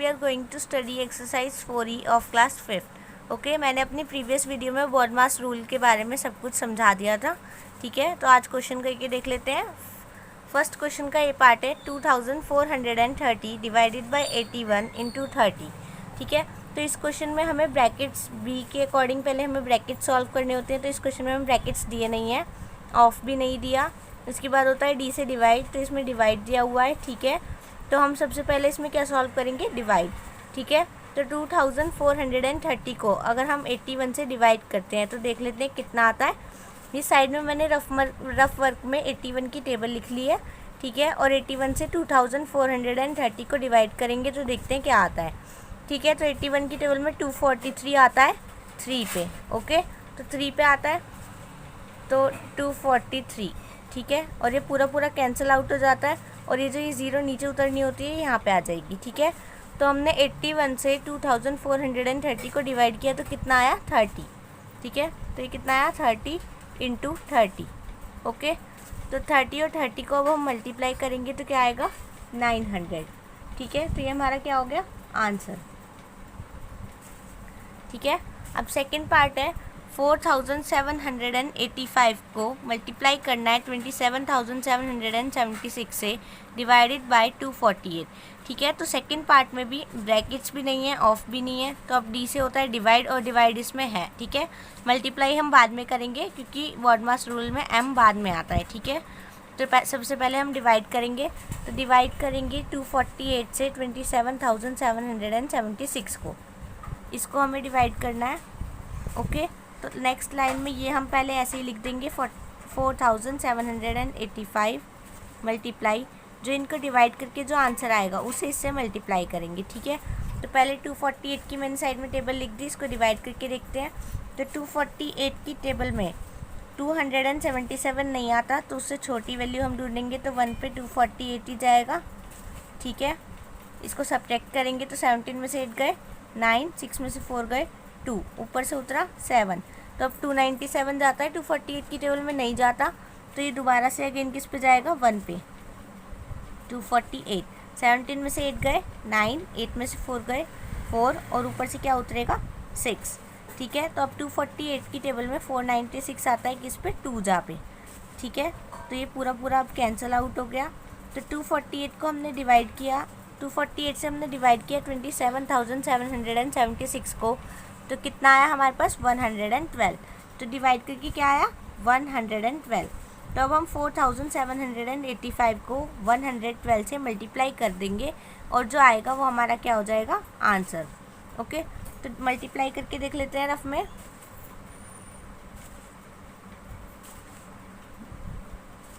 Are going to study exercise 4E of class 5th। Okay, मैंने अपनी previous video में BODMAS rule के बारे में सब कुछ समझा दिया था। ठीक है, तो आज क्वेश्चन करके देख लेते हैं। फर्स्ट क्वेश्चन का ये पार्ट है 2430 डिवाइडेड बाय 81 इंटू 30। ठीक है, तो इस क्वेश्चन में हमें ब्रैकेट्स बी के अकॉर्डिंग पहले हमें ब्रैकेट सॉल्व करने होते हैं। तो इस क्वेश्चन में हमें ब्रैकेट्स दिए नहीं है, ऑफ भी नहीं दिया। इसके बाद होता है डी से डिवाइड, तो इसमें डिवाइड दिया हुआ है। ठीक है, तो हम सबसे पहले इसमें क्या सॉल्व करेंगे, डिवाइड। ठीक है, तो 2430 को अगर हम 81 से डिवाइड करते हैं तो देख लेते हैं कितना आता है। इस साइड में मैंने रफ वर्क में 81 की टेबल लिख ली है। ठीक है, और 81 से 2430 को डिवाइड करेंगे तो देखते हैं क्या आता है। ठीक है, तो 81 की टेबल में 243 आता है 3 पे। ओके, तो 3 पे आता है तो 243। ठीक है, और ये पूरा पूरा कैंसिल आउट हो जाता है और ये जो ये ज़ीरो नीचे उतरनी होती है यहाँ पे आ जाएगी। ठीक है, तो हमने 81 से 2430 को डिवाइड किया तो कितना आया, 30। ठीक है, तो ये कितना आया, 30 इंटू 30। ओके, तो 30 और 30 को अब हम मल्टीप्लाई करेंगे तो क्या आएगा, 900। ठीक है, तो ये हमारा क्या हो गया, आंसर। ठीक है, अब सेकेंड पार्ट है 4785 को मल्टीप्लाई करना है 27776 से डिवाइडेड बाय 248। ठीक है, तो सेकंड पार्ट में भी ब्रैकेट्स भी नहीं है, ऑफ भी नहीं है, तो अब डी से होता है डिवाइड और डिवाइड इसमें है। ठीक है, मल्टीप्लाई हम बाद में करेंगे क्योंकि बॉडमास रूल में एम बाद में आता है। ठीक है, तो सबसे पहले हम डिवाइड करेंगे, तो डिवाइड करेंगे 248 से 27776 को, इसको हमें डिवाइड करना है। ओके, तो नेक्स्ट लाइन में ये हम पहले ऐसे ही लिख देंगे 4785 मल्टीप्लाई, जो इनको डिवाइड करके जो आंसर आएगा उसे इससे मल्टीप्लाई करेंगे। ठीक है, तो पहले 248 की मैंने साइड में टेबल लिख दी, इसको डिवाइड करके देखते हैं। तो 248 की टेबल में 277 नहीं आता, तो उससे छोटी वैल्यू हम ढूंढेंगे, तो 1 पे 248 ही जाएगा। ठीक है, इसको सब्ट्रैक्ट करेंगे तो 17 में से 8 गए 9, 6 में से 4 गए 2, ऊपर से उतरा 7, तो अब 297 जाता है, 248 की टेबल में नहीं जाता, तो ये दोबारा से अगेन किस पे जाएगा, 1 पे 248। 17 में से 8 गए 9, 8 में से 4 गए 4, और ऊपर से क्या उतरेगा, 6। ठीक है, तो अब 248 की टेबल में 496 आता है किस पे, 2 जा पे। ठीक है, तो ये पूरा पूरा अब कैंसिल आउट हो गया। तो 248 को हमने डिवाइड किया, 248 से हमने डिवाइड किया 27776 को, तो कितना आया हमारे पास, 112। तो डिवाइड करके क्या आया, 112। तो अब हम 4785 को 112 से मल्टीप्लाई कर देंगे और जो आएगा वो हमारा क्या हो जाएगा, आंसर। ओके, तो मल्टीप्लाई करके देख लेते हैं रफ में।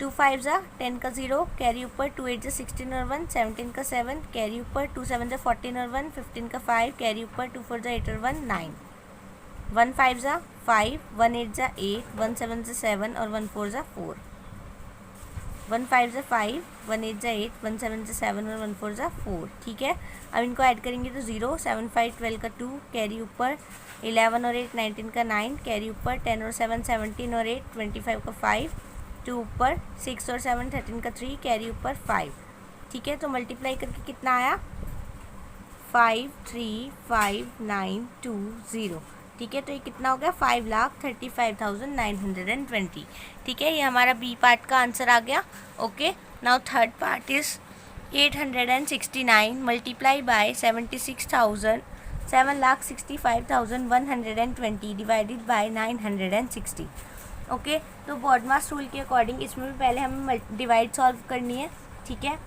2 5 जा 10 का 0 कैरी ऊपर, 2 8 जा 16 और 1 17 का 7 कैरी ऊपर, 2 7 जा 14 और 1 15 का 5 कैरी ऊपर, 2 4 जा 8 और 1 9, 1 5 जा 5, 1 8 जा 8, 1 7 जा 7 और 1 4 जा 4, 1 5 जा 5, 1 8 जा 8, 1 7 जा 7 और 1 4 जा 4। ठीक है, अब इनको ऐड करेंगे तो 0 7 5 12 का 2 कैरी ऊपर, 11 और 8 19 का 9 कैरी ऊपर, 10 और 7 17 और 8 25 का 5 2 ऊपर, 6 और 7 13 का 3 कैरी ऊपर 5। ठीक है, तो मल्टीप्लाई करके कितना आया, 53592 ठीक है, तो ये कितना हो गया, 5,35,920। ठीक है, ये हमारा बी पार्ट का आंसर आ गया। Okay, now third part is 869 multiply by 7,65,120 divided by 960। Okay, तो बॉडमास रूल के अकॉर्डिंग इसमें भी पहले हमें डिवाइड सॉल्व करनी है। ठीक है,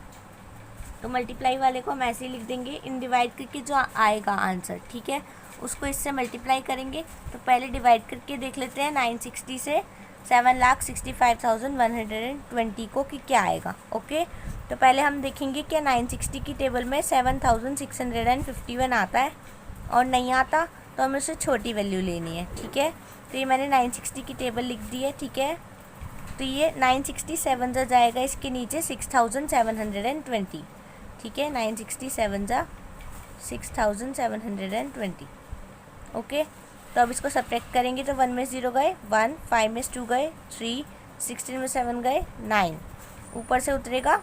तो मल्टीप्लाई वाले को हम ऐसे ही लिख देंगे, इन डिवाइड करके जो आएगा आंसर, ठीक है, उसको इससे मल्टीप्लाई करेंगे। तो पहले डिवाइड करके देख लेते हैं 960 से 7,65,120 को कि क्या आएगा। ओके, तो पहले हम देखेंगे कि 960 की टेबल में 7,651 आता है और नहीं आता, तो हमें उससे छोटी वैल्यू लेनी है। ठीक है, तो ये मैंने 960 की टेबल लिख दी है। ठीक है, तो ये 967 जा जाएगा इसके नीचे 6,720। ठीक है, 967 जा 6,720। ओके, तो अब इसको सब्ट्रैक्ट करेंगे तो 1 में 0 गए 1, 5 में 2 गए 3, 16 में 7 गए 9, ऊपर से उतरेगा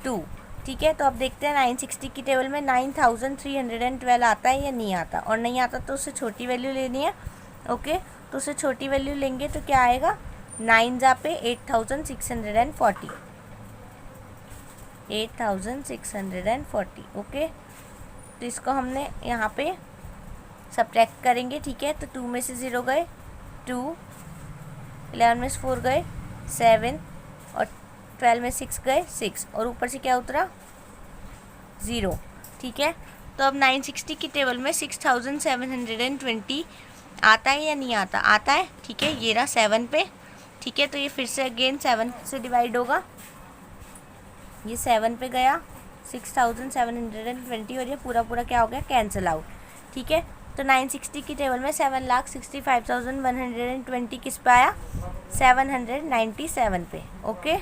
2। ठीक है, तो अब देखते हैं 960 की टेबल में 9312 आता है या नहीं आता, और नहीं आता तो उससे छोटी वैल्यू लेनी है। ओके, तो उससे छोटी वैल्यू लेंगे तो क्या आएगा, 9 जा पे 8640, 8640। ओके, तो इसको हमने यहाँ पे सब्ट्रैक्ट करेंगे। ठीक है, तो 2 में से 0 गए 2, 11 में से 4 गए 7, और 12 में 6 गए 6, और ऊपर से क्या उतरा 0। ठीक है, तो अब 960 की टेबल में 6720 आता है या नहीं आता, आता है। ठीक है, ये रहा 7 पे। ठीक है, तो ये फिर से अगेन 7 से डिवाइड होगा, ये 7 पे गया 6720, और ये पूरा पूरा क्या हो गया, कैंसिल आउट। ठीक है, तो 960 की टेबल में 7,65,120 किस पे आया, 797 पे। ओके,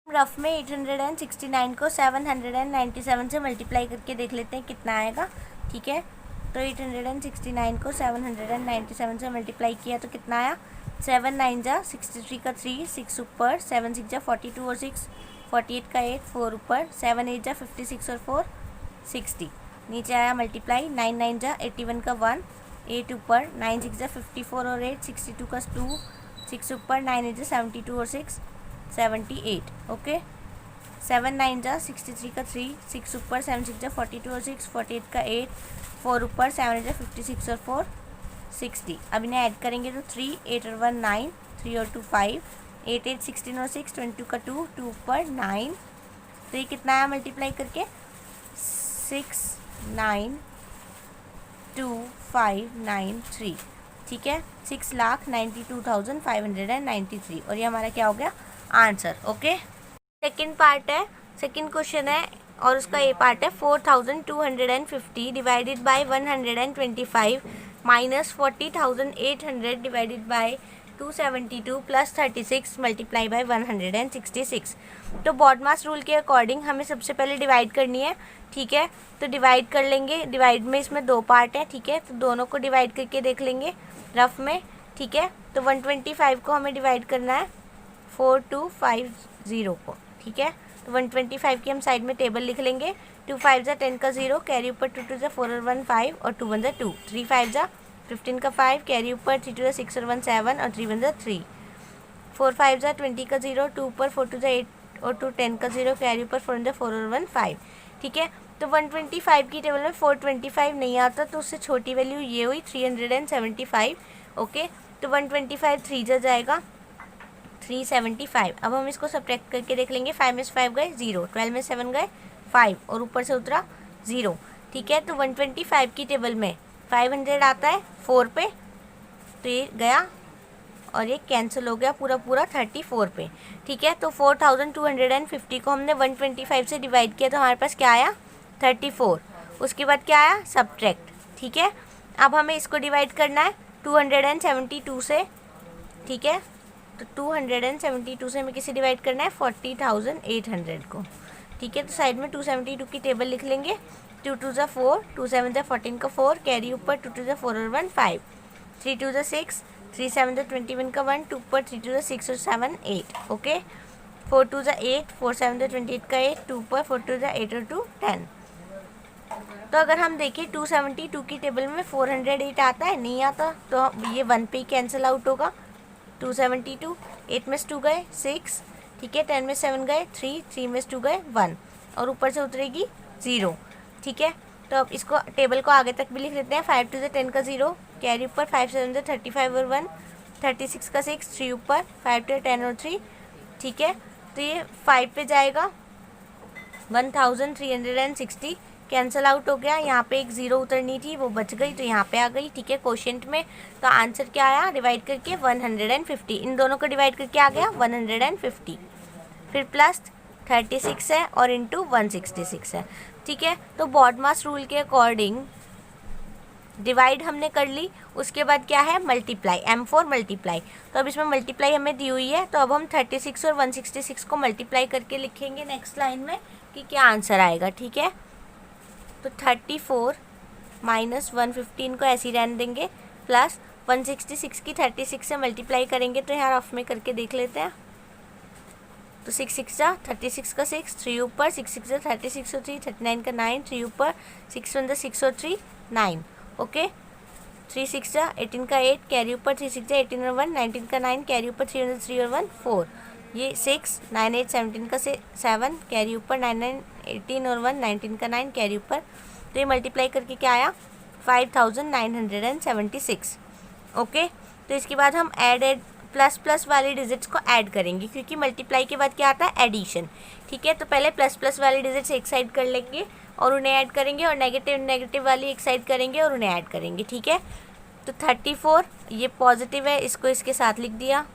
रफ में 869 को 797 से मल्टीप्लाई करके देख लेते हैं कितना आएगा। ठीक है, तो 869 को 797 से मल्टीप्लाई किया तो कितना आया, 7 9 जा 63 का 3, 6 ऊपर, 7 6 जा 42 और 6 48 का 8, 4 ऊपर, 7 8 जा 56 और 4 60, नीचे आया मल्टीप्लाई, 9 9 जा 81 का 1, 8 ऊपर, 9 6 जा 54 और 8 62 का 2, 6 ऊपर, 9 8 जा 72 और 6 78। ओके, 7 9 जा 63 का 3, 6 ऊपर, 7 6 जा 42 और 6 48 का 8, 4 ऊपर, 7 8 जा 56 और 4 60। अब इन्हें ऐड करेंगे तो 3 8 और 1 9, 3 और 2 5, 8 8 16 और 6 22 का 2, 2 ऊपर 9, तो ये कितना आया मल्टीप्लाई करके 692,593। ठीक है, 6,92,593, और ये हमारा क्या हो गया आंसर। ओके, सेकंड पार्ट है, सेकंड क्वेश्चन है, और उसका ये पार्ट है 4250 divided by 125 minus 40,800 divided by 272 plus 36 multiply by 166। तो बॉडमास रूल के अकॉर्डिंग हमें सबसे पहले डिवाइड करनी है। ठीक है, तो डिवाइड कर लेंगे, डिवाइड में इसमें 2 पार्ट है। ठीक है, तो दोनों को डिवाइड करके देख लेंगे रफ में। ठीक है, तो 125 को हमें डिवाइड करना है 4250 को। ठीक है, तो 125 की हम साइड में टेबल लिख लेंगे। 2 5 जा 10 का 0, कैरी ऊपर 2 2 जा 4 और 1 5, और 2 1 जा 2, 3 5 जा 15 का 5, कैरी ऊपर 3 2 जा 6 और 1 7, और 3 1 जा 3, 4 5 जा 20 का 0, 2 ऊपर 4 2 जा 8 और 2 10 का 0, कैरी ऊपर 4 1 जा 4 और 1 5। ठीक है, तो 125 की टेबल में 425 नहीं आता, तो उससे छोटी वैल्यू ये हुई 375। ओके, तो 125 3 जा जाएगा 375। अब हम इसको सब्ट्रैक्ट करके देख लेंगे, 5 में से 5 गए 0, 12 में 7 गए 5, और ऊपर से उतरा 0। ठीक है, तो 125 की टेबल में 500 आता है 4 पे, तो ये गया और ये कैंसिल हो गया पूरा पूरा 34 पे। ठीक है, तो 4250 को हमने 125 से डिवाइड किया तो हमारे पास क्या आया 34। उसके बाद क्या आया सब्ट्रैक्ट। ठीक है, अब हमें इसको डिवाइड करना है 272 से। ठीक है, तो 272 से हमें किसे डिवाइड करना है 40,800 को। ठीक है, तो साइड में 272 की टेबल लिख लेंगे। 2 2 जा 4, 2 7 जा 14 का 4, कैरी ऊपर 2 2 जा 4 और 1 5, 3 2 जा 6, 3 7 जा 21 का 1, 2 ऊपर 3 2 जा 6 और 7 8। ओके, 4 2 जा 8, 4 7 जा 28 का 8, 2 ऊपर 4 2 जा 8 और 2 10। तो अगर हम देखें 272 की टेबल में 408 आता है, नहीं आता, तो ये 1 पे ही कैंसिल आउट होगा। 272, 8 में से 2 गए 6। ठीक है, 10 में 7 गए 3, 3 में से 2 गए 1, और ऊपर से उतरेगी 0। ठीक है, तो अब इसको टेबल को आगे तक भी लिख लेते हैं। 5 2 से 10 का 0, कैरी ऊपर 5 7 से 35 और 1, 36 का 6, 3 ऊपर 5 2 10 और 3। ठीक है, तो ये 5 पे जाएगा 1360 कैंसिल आउट हो गया। यहाँ पे एक 0 उतरनी थी, वो बच गई, तो यहाँ पे आ गई। ठीक है, क्वोशिएंट में, तो आंसर क्या आया डिवाइड करके 150। इन दोनों को डिवाइड करके आ गया 150, फिर प्लस 36 है और इंटू 166 है। ठीक है, तो बॉडमास रूल के अकॉर्डिंग डिवाइड हमने कर ली, उसके बाद क्या है मल्टीप्लाई, M4 मल्टीप्लाई। तो अब इसमें मल्टीप्लाई हमें दी हुई है, तो अब हम 36 और 166 को मल्टीप्लाई करके लिखेंगे नेक्स्ट लाइन में कि क्या आंसर आएगा। ठीक है, तो 34 माइनस 115 को ऐसे ही रहने देंगे, प्लस 166 की 36 से मल्टीप्लाई करेंगे, तो यहाँ रफ में करके देख लेते हैं। तो 6 6 जा 36 का 6, 3 ऊपर, 6 6 जा 36 और 3, 39 का 9, 3 ऊपर, 6 1 जा 6 और 3 9। ओके, 3 6 जा 18 का 8, कैरी ऊपर, 3 6 जा 18 और 1, 19 का 9, कैरी ऊपर, 3 1 3 और 1 4, ये 6 9 8 17 का 7, कैरी ऊपर, 9 9 18 और 1, 19 का 9, कैरी ऊपर। तो ये मल्टीप्लाई करके क्या आया 5976। ओके, तो इसके बाद हम ऐड प्लस प्लस वाली डिजिट्स को ऐड करेंगे, क्योंकि मल्टीप्लाई के बाद क्या आता है एडिशन। ठीक है, तो पहले प्लस प्लस वाली डिजिट्स एक साइड कर लेंगे और उन्हें ऐड करेंगे, और नेगेटिव नेगेटिव वाली एक साइड करेंगे और उन्हें ऐड करेंगे। ठीक है, तो 34 ये पॉजिटिव है, इसको इसके साथ लिख दिया,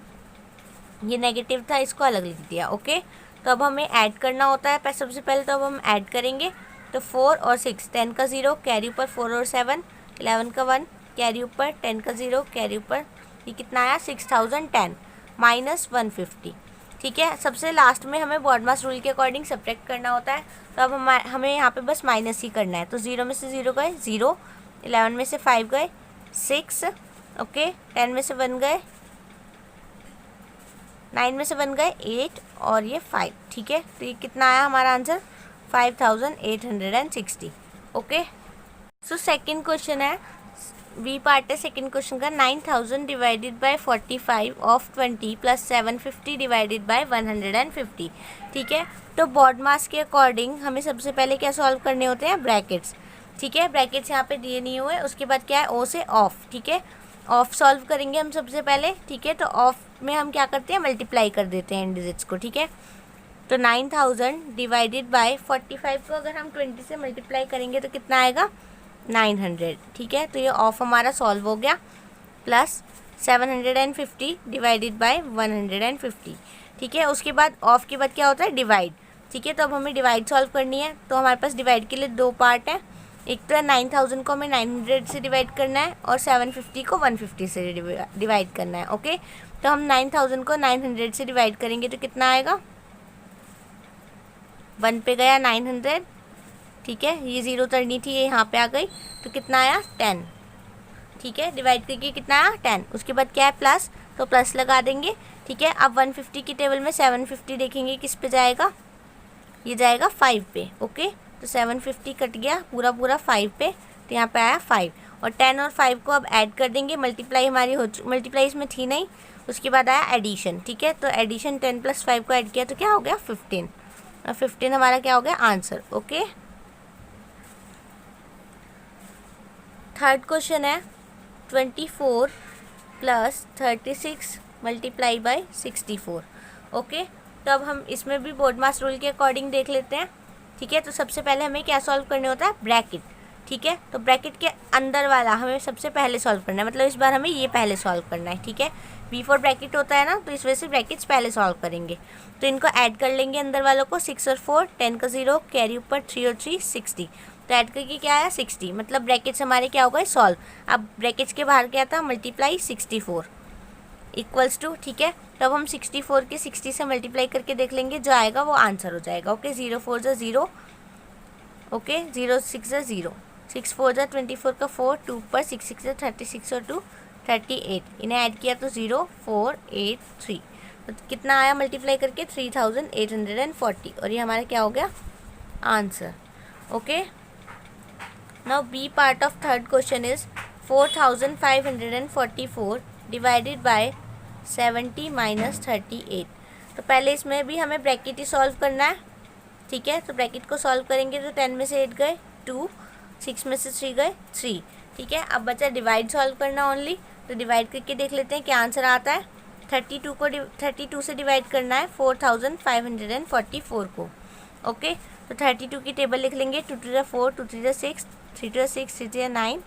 ये नेगेटिव था, इसको अलग लिख दिया। ओके, तो अब हमें ऐड करना होता है सबसे पहले, तो अब हम ऐड करेंगे। तो 4 और 6, 10 का 0, कैरी ऊपर 4 और 7, 11 का 1, कैरी ऊपर, 10 का 0, कैरी ऊपर, ये कितना आया 6010 माइनस 150। ठीक है, सबसे लास्ट में हमें बॉडमास रूल के अकॉर्डिंग सब्ट्रैक्ट करना होता है, तो अब हमें यहाँ पे बस माइनस ही करना है। तो 0 में से 0 गए 0, 11 में से 5 गए 6, ओके, 10 में से 1 गए, 9 में से 1 गए 8 और ये 5। ठीक है, तो ये कितना आया हमारा answer 5860। Okay, so second question है, बी पार्ट है सेकंड क्वेश्चन का। 9000 divided by 45 of 20 plus 750 divided by 150। ठीक है, तो बॉडमास के अकॉर्डिंग हमें सबसे पहले क्या सॉल्व करने होते हैं, ब्रैकेट्स। ठीक है, ब्रैकेट्स यहाँ पे दिए नहीं हुए, उसके बाद क्या है ओ से ऑफ। ठीक है, ऑफ सॉल्व करेंगे हम सबसे पहले। ठीक है, तो ऑफ में हम क्या करते हैं, मल्टीप्लाई कर देते हैं इन डिजिट्स को। ठीक है, तो 9000 डिवाइडेड बाय 45 को अगर हम 20 से मल्टीप्लाई करेंगे तो कितना आएगा 900। ठीक है, तो ये ऑफ हमारा सॉल्व हो गया, प्लस 750 डिवाइडेड बाय 150। ठीक है, उसके बाद ऑफ के बाद क्या होता है, डिवाइड। ठीक है, तो अब हमें डिवाइड सॉल्व करनी है, तो हमारे पास डिवाइड के लिए दो पार्ट हैं, एक तो है 9000 को हमें 900 से डिवाइड करना है और 750 को 150 से डिवाइड करना है। ओके, तो हम 9000 को 900 से डिवाइड करेंगे तो कितना आएगा, 1 पे गया 900। ठीक है, ये 0 करनी थी, ये यहाँ पे आ गई, तो कितना आया 10। ठीक है, डिवाइड करके कितना आया 10। उसके बाद क्या है प्लस, तो प्लस लगा देंगे। ठीक है, अब 150 की टेबल में 750 देखेंगे किस पे जाएगा, ये जाएगा 5 पे। ओके, तो 750 कट गया पूरा पूरा 5 पे, तो यहाँ पे आया 5, और 10 और 5 को अब ऐड कर देंगे। मल्टीप्लाई हमारी मल्टीप्लाई इसमें थी नहीं, उसके बाद आया एडिशन। ठीक है, तो एडिशन 10 + 5 को ऐड किया तो क्या हो गया 15, और 15 हमारा क्या हो गया आंसर। ओके, थर्ड क्वेश्चन है 24 + 36 मल्टीप्लाई बाय 64। ओके, तो अब हम इसमें भी बॉडमास रूल के अकॉर्डिंग देख लेते हैं। ठीक है, तो सबसे पहले हमें क्या सॉल्व करने होता है, ब्रैकेट। ठीक है, तो ब्रैकेट के अंदर वाला हमें सबसे पहले सॉल्व करना है, मतलब इस बार हमें ये पहले सॉल्व करना है। ठीक है, बिफोर ब्रैकेट होता है ना, तो इस वजह से ब्रैकेट्स पहले सॉल्व करेंगे। तो इनको ऐड कर लेंगे अंदर वालों को, 6 और 4, 10 का 0, कैरी ऊपर 3 और 3 60। तो ऐड करके क्या आया 60, मतलब ब्रैकेट्स हमारे क्या हो गए सॉल्व। अब ब्रैकेट्स के बाहर क्या था, मल्टीप्लाई 64 इक्वल्स टू। ठीक है, तो अब हम 64 के 60 से मल्टीप्लाई करके देख लेंगे, जो आएगा वो आंसर हो जाएगा। ओके, 0 4 जा 0, ओके 0 6 जा 0, 6 4 जा 24 का 4, 2 पर 6 6 जा 36 और 2 38, इन्हें ऐड किया तो 0 4 8 3, तो कितना आया मल्टीप्लाई करके 3840, और ये हमारा क्या हो गया answer. Okay, now B part of third question is 4544 divided by 70 - 38। तो पहले इसमें भी हमें ब्रैकेट ही सॉल्व करना है। ठीक है, तो ब्रैकेट को सॉल्व करेंगे तो 10 में से 8 गए 2, 6 में से 3 गए 3। ठीक है, अब बचा डिवाइड सॉल्व करना ओनली, तो डिवाइड करके देख लेते हैं क्या आंसर आता है। 32 को 32 से डिवाइड करना है 4544 को। ओके, तो 32 की टेबल लिख लेंगे, 2 2 जा 4, 2 3 जा 6, 3 2 जा 6, 3 3 जा 9।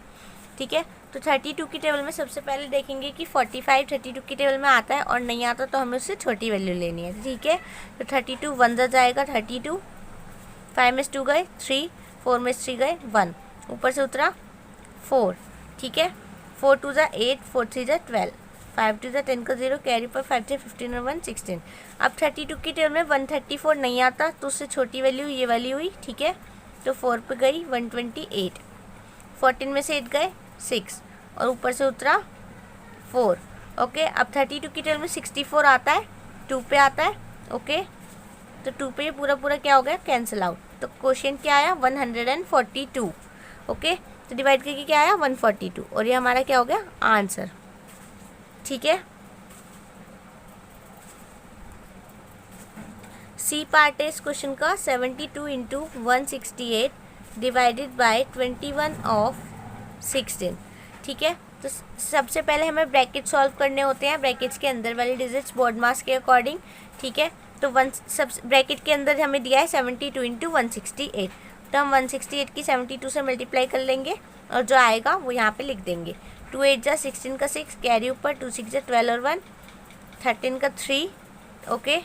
ठीक है, तो 32 की टेबल में सबसे पहले देखेंगे कि 45 32 की टेबल में आता है, और नहीं आता तो हमें उससे छोटी वैल्यू लेनी है। ठीक है, तो 32 1 जा जाएगा 32, 5 में से 2 गए 3, 4 में से 3 गए 1, ऊपर से उतरा 4। ठीक है, 4 2 जा 8, 4 3 जा 12, 5 2 जा 10 का 0, कैरी पर 5 से 15 और 1 16। अब 32 की टेबल में 134 नहीं आता, तो उससे छोटी वैल्यू ये वाली हुई। ठीक है, तो 4 पे गई 128, 14 में से 8 गए 6, और ऊपर से उतरा 4। ओके, अब 32 की टेबल में 64 आता है, 2 पे आता है। ओके, तो 2 पे ये पूरा पूरा क्या हो गया, कैंसिल आउट। तो क्वेश्चन क्या आया, 142। ओके, तो डिवाइड करके क्या आया, 142, और ये हमारा क्या हो गया, आंसर। ठीक है, सी पार्ट है इस क्वेश्चन का, 72 इंटू 168 डिवाइडेड बाय 21 ऑफ 16। ठीक है, तो सबसे पहले हमें ब्रैकेट सॉल्व करने होते हैं, ब्रैकेट्स के अंदर वाले डिजिट्स बोर्ड मास के अकॉर्डिंग। ठीक है, तो सब ब्रैकेट के अंदर हमें दिया है 72 इंटू 168, तो हम 168 की 72 से मल्टीप्लाई कर लेंगे और जो आएगा वो यहाँ पे लिख देंगे। 2 8 जा 16 का 6, कैरी ऊपर 2 6 जा 12 और 1, 13 का 3, ओके,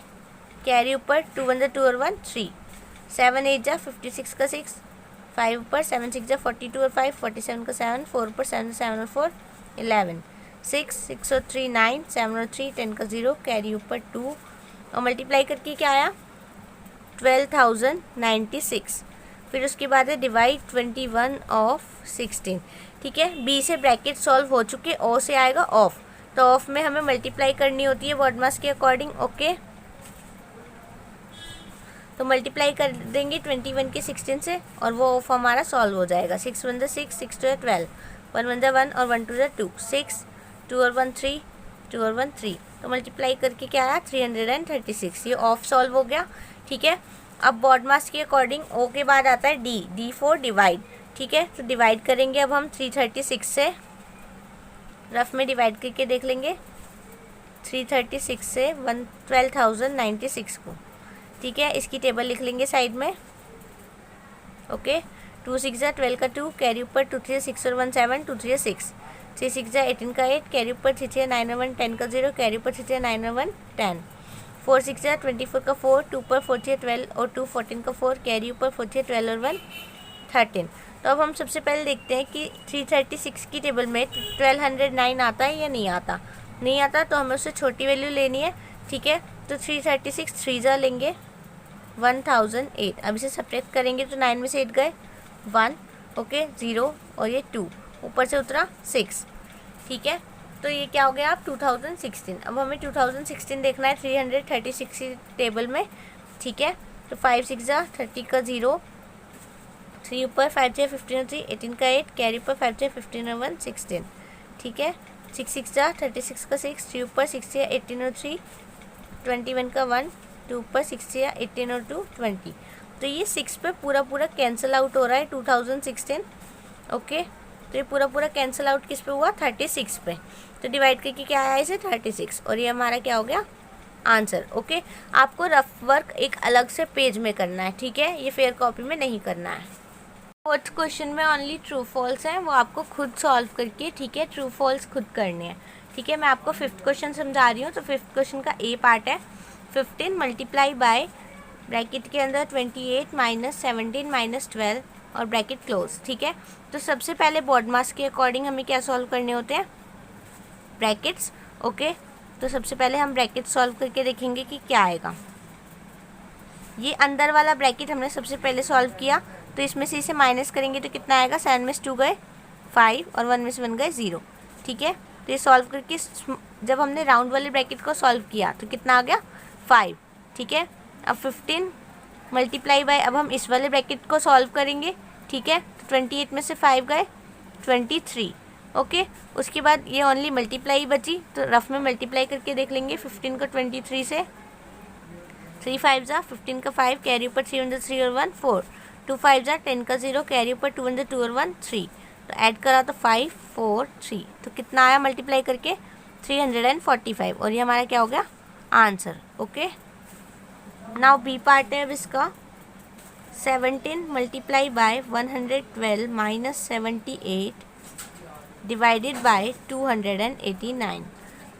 कैरी ऊपर 2 1 जा 2 और 1 3, 7 8 जा 56 का 6, 5 ऊपर 7 6 जा 42 और 5, 47 का 7, 4 ऊपर 7 7 और 4 11, 6 6 और 3 9, 7 और 3 10 का 0, कैरी ऊपर 2 और मल्टीप्लाई करके क्या आया, 12,096। फिर उसके बाद है डिवाइड 21 ऑफ 16। ठीक है, बी से ब्रैकेट सॉल्व हो चुके, ओ से आएगा ऑफ, तो ऑफ में हमें मल्टीप्लाई करनी होती है वर्ड मास के अकॉर्डिंग। ओके, तो मल्टीप्लाई कर देंगे 21 के 16 से और वो ऑफ हमारा सॉल्व हो जाएगा। 6 1 6, 6 2 12, 1 1 1 और 1 2 2, 6 2 और 1 3, 2 और 1 3, तो मल्टीप्लाई करके क्या आया, 336। ये ऑफ सॉल्व हो गया। ठीक है, अब बॉड मास के अकॉर्डिंग ओ के बाद आता है डी, डी फॉर डिवाइड। ठीक है, तो डिवाइड करेंगे अब हम 336 से, रफ में डिवाइड करके देख लेंगे 336 से 12,096 को। ठीक है, इसकी टेबल लिख लेंगे साइड में। ओके, 2 6 जा 12 का 2, कैरी ऊपर 2 3 6 और 1 7, 2 3 6, 3 6 जा 18 का 8, कैरी ऊपर 3 3 9 और 1 10 का 0, कैरी ऊपर 3 3 9 और 1 10, 4 6 जा 24 का 4, 2 पर 4 3 12 और 2 14 का 4, कैरी ऊपर 4 3 12 और 1 13। तो अब हम सबसे पहले देखते हैं कि 336 की टेबल में 1209 आता है या नहीं आता। नहीं आता तो हमें उससे छोटी वैल्यू लेनी है। ठीक है, तो 336 3 जा लेंगे 1008। अब इसे सब्ट्रैक्ट करेंगे तो 9 में से 8 गए 1, ओके 0 और ये 2, ऊपर से उतरा 6। ठीक है, तो ये क्या हो गया आप 2016। अब हमें 2016 देखना है 336 की टेबल में। ठीक है, तो 5 6 जा 30 का 0, 3 ऊपर 5 6 15 और 3 18 का 8, कैरी ऊपर 5 6 15 और 1 16। ठीक है, 6 6 जा 36 का 6, 3 ऊपर 6 6 18 और 3 21 का 1, 2 ऊपर 6 6 18 और 2 20। तो ये 6 पे पूरा पूरा कैंसिल आउट हो रहा है 2016। ओके, तो ये पूरा पूरा कैंसिल आउट किस पे हुआ, 36 पे। तो डिवाइड करके क्या आया इसे 36, और ये हमारा क्या हो गया, आंसर। ओके, आपको रफ वर्क एक अलग से पेज में करना है। ठीक है, ये फेयर कॉपी में नहीं करना है। फोर्थ क्वेश्चन में ओनली ट्रू फॉल्स हैं, वो आपको खुद सॉल्व करके, ठीक है, ट्रू फॉल्स खुद करने हैं। ठीक है, मैं आपको फिफ्थ क्वेश्चन समझा रही हूँ। तो फिफ्थ क्वेश्चन का ए पार्ट है, 15 मल्टीप्लाई बाय ब्रैकेट के अंदर 28 माइनस 17 माइनस 12 और ब्रैकेट क्लोज। ठीक है, तो सबसे पहले बॉड मास के अकॉर्डिंग हमें क्या सॉल्व करने होते हैं, ब्रैकेट्स। ओके, तो सबसे पहले हम ब्रैकेट सॉल्व करके देखेंगे कि क्या आएगा। ये अंदर वाला ब्रैकेट हमने सबसे पहले सॉल्व किया, तो इसमें से इसे माइनस करेंगे तो कितना आएगा, 7 में से 2 गए 5 और 1 में से 1 गए 0। ठीक है, तो ये सॉल्व करके जब हमने राउंड वाले ब्रैकेट को सॉल्व किया तो कितना आ गया 5। ठीक है, अब 15 मल्टीप्लाई बाय, अब हम इस वाले ब्रैकेट को सॉल्व करेंगे। ठीक है, तो 28 में से 5 गए 23। ओके, उसके बाद ये ओनली मल्टीप्लाई बची, तो रफ में मल्टीप्लाई करके देख लेंगे 15 को 23 से, 3 5 जा 15 का 5, कैरी ऊपर 3 1 3 और 1 4, 2 5 जा 10 का 0, कैरी ऊपर 2 1 2 और 1 3, तो ऐड करा तो 5 4 3, तो कितना आया मल्टीप्लाई करके 345, और ये हमारा क्या हो गया, answer. Okay, now B part है अब इसका, 17 multiply by 112 minus 78 divided by 289।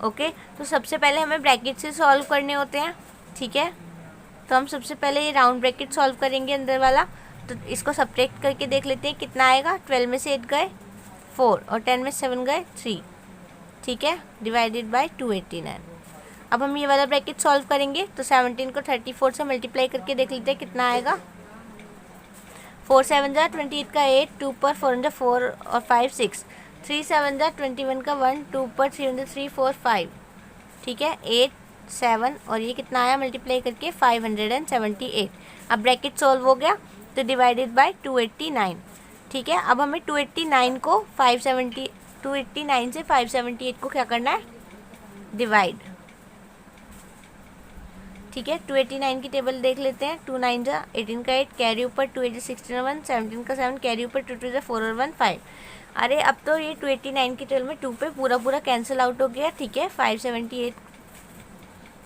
Okay, तो सबसे पहले हमें ब्रैकेट से सॉल्व करने होते हैं। ठीक है, तो हम सबसे पहले ये राउंड ब्रैकेट सॉल्व करेंगे अंदर वाला, तो इसको सब्ट्रैक्ट करके देख लेते हैं कितना आएगा। 12 में से 8 गए 4 और 10 में 7 गए 3। ठीक है, डिवाइडेड बाय 289। अब हम ये वाला ब्रैकेट सॉल्व करेंगे, तो 17 को 34 से मल्टीप्लाई करके देख लेते हैं कितना आएगा। 4 7 जा 28 का 8, 2 पर 4 जा 4 और 5 6, 3 7 जा 21 का 1, 2 पर 3 3 4 5। ठीक है, 8 7 और ये कितना आया मल्टीप्लाई करके 578। अब ब्रैकेट सॉल्व हो गया तो डिवाइडेड बाय 289। ठीक है, अब हमें 289 को 289 से 578 को क्या करना है, डिवाइड। ठीक है, 289 की टेबल देख लेते हैं। 2 9 जा 18 का 8, कैरी ऊपर 2 8 16 1, 17 का 7, कैरी ऊपर 2 2 4 और 1 5। अरे अब तो ये 289 की टेबल में 2 पे पूरा पूरा कैंसिल आउट हो गया। ठीक है, 578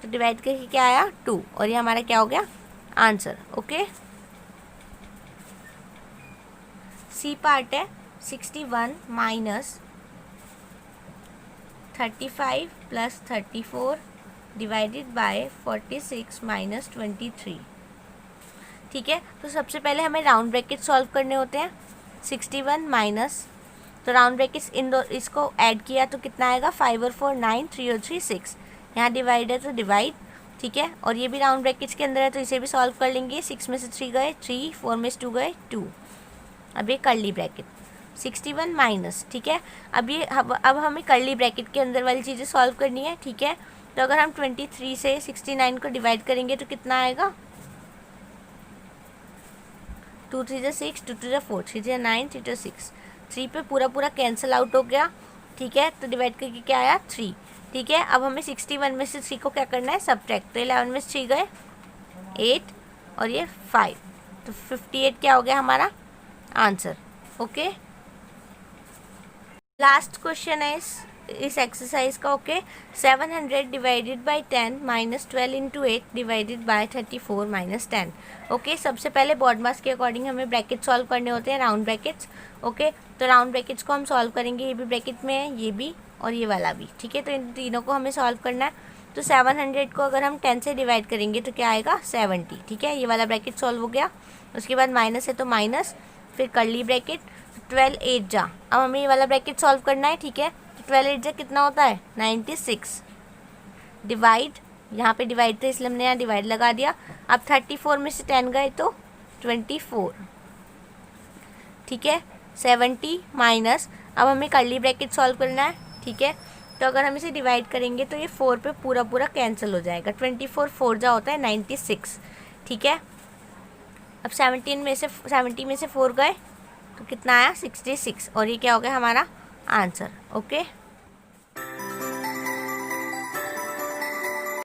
तो डिवाइड करके क्या आया 2 और ये हमारा क्या हो गया आंसर। ओके, सी पार्ट है 61 minus 35 plus 34 divided by 46 minus 23। ठीक है, तो सबसे पहले हमें राउंड ब्रैकेट सॉल्व करने होते हैं। 61 माइनस, तो राउंड ब्रैकेट्स इसको ऐड किया तो कितना आएगा 5 और 4 9, 3 और 3 6। यहाँ डिवाइड है तो डिवाइड। ठीक है, और ये भी राउंड ब्रैकेट्स के अंदर है तो इसे भी सॉल्व कर लेंगे। 6 में से 3 गए 3, 4 में से 2 गए 2। अब ये कर्ली ब्रैकेट 61 माइनस। ठीक है, अब हमें कर्ली ब्रैकेट के अंदर वाली चीज़ें सॉल्व करनी है। ठीक है, तो अगर हम 23 से 69 को डिवाइड करेंगे तो कितना आएगा 2 3 6, 2 2 4, 3 9, 3 6। 3 पे पूरा पूरा कैंसिल आउट हो गया। ठीक है, तो डिवाइड करके क्या आया 3। ठीक है, अब हमें 61 में से 3 को क्या करना है सब्ट्रैक्ट। तो 11 में से 3 गए 8 और ये 5, तो 58 क्या हो गया हमारा आंसर। ओके, लास्ट क्वेश्चन है इस एक्सरसाइज का। Okay, 700 divided by 10 minus 12 into 8 divided by 34 minus 10। Okay, सबसे पहले बॉडमास के अकॉर्डिंग हमें ब्रैकेट सॉल्व करने होते हैं, राउंड ब्रैकेट्स। ओके, तो राउंड ब्रैकेट्स को हम सॉल्व करेंगे। ये भी ब्रैकेट में है, ये भी और ये वाला भी। ठीक है, तो इन तीनों को हमें सॉल्व करना है। तो 700 को अगर हम 10 से डिवाइड करेंगे तो क्या आएगा 70। ठीक है, ये वाला ब्रैकेट सॉल्व हो गया। उसके बाद माइनस है तो माइनस, फिर कर्ली ब्रैकेट 12 8 जा। अब हमें ये वाला ब्रैकेट सॉल्व करना है। ठीक है, तो 12 8 जा कितना होता है 96। डिवाइड, यहाँ पे डिवाइड थे इसलिए हमने यहाँ डिवाइड लगा दिया। अब 34 में से 10 गए तो 24। ठीक है, 70 माइनस, अब हमें कर्ली ब्रैकेट सॉल्व करना है। ठीक है, तो अगर हम इसे डिवाइड करेंगे तो ये 4 पे पूरा पूरा कैंसिल हो जाएगा। 24 4 जा होता है 96। ठीक है, अब 70 में से 4 गए तो कितना आया 66 और ये क्या हो गया हमारा आंसर। ओके।